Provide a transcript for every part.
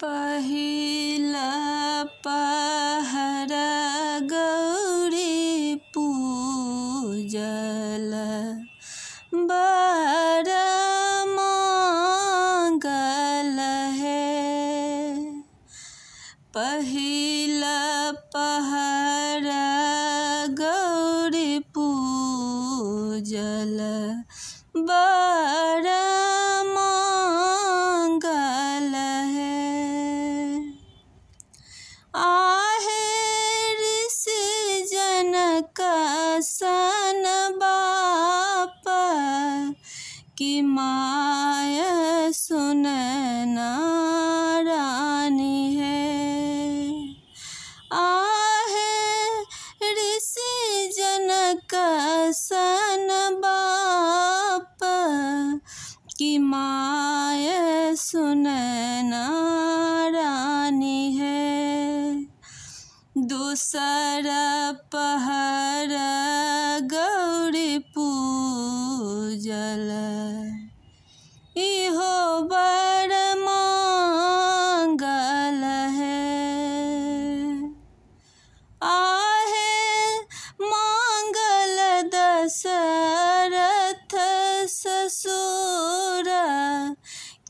पहिला पहर गौरी पूजल बड़ मंगल है। पहिला पहर गौरी पूजल बड़ मंगल है। आहे ऋषि जनक सन बाप की माय सुन नारानी है। आहे ऋषि जनक सन बाप की माय सुन नारानी है। दूसरा पहर गौरी पूजल इहो बड़ मंगल है। आहे मंगल दशरथ ससुर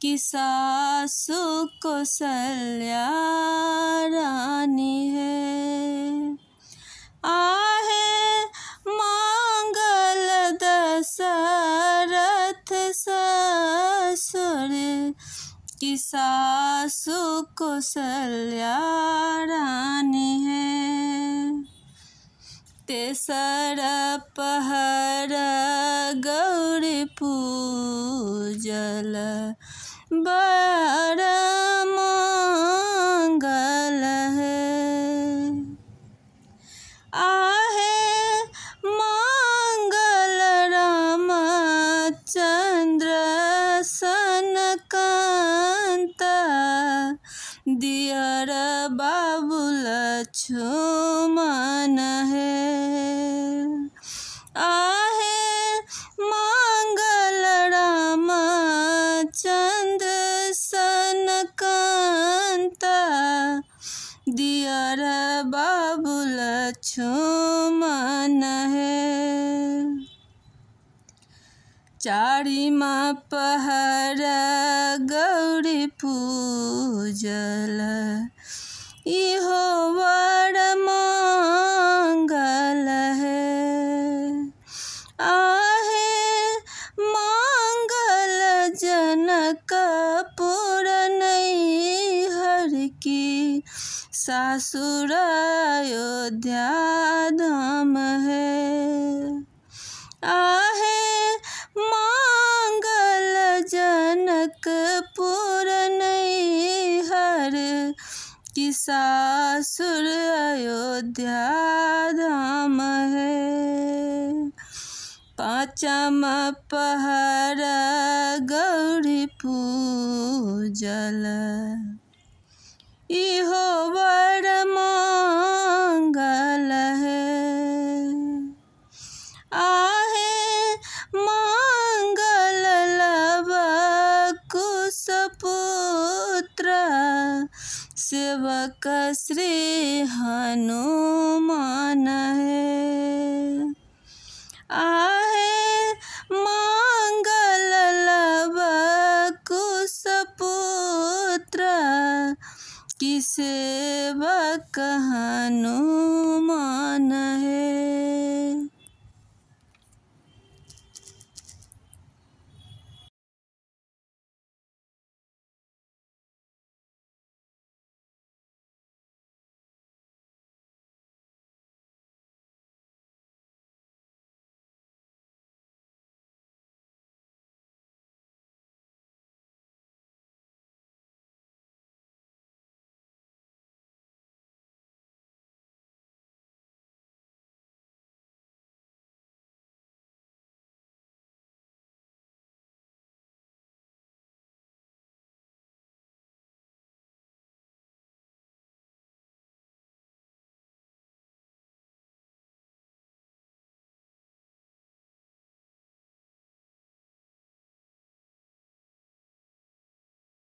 की सासु कौशल्या रानी है। आहे मंगल दशरथ ससुर की सासु कौशल्या रानी है। तेसरा पहर गौरी पूजल बड़ मंगल है। आहे मंगल रामचंद्र सन कांत दियर बाबुल लक्ष्मण है। आहे मंगल रामचंद्र सन कांत दियर बाबुल लक्ष्मण है। चारिमा पहर गौरी पूजल इहो बड़ मंगल है। आहे मंगल जनकपुर नैहर की सासुर अयोध्या धाम है। आहे मंगल जनकपुर नैहर की सासुर अयोध्या धाम है। पाँचम पहर गौरी पूजल इहो बड़ मंगल है। आहे मंगल लव कुश पुत्र सेवक श्री हनुमान है। आहे मंगल लव कुश पुत्र की सेवक हनुमान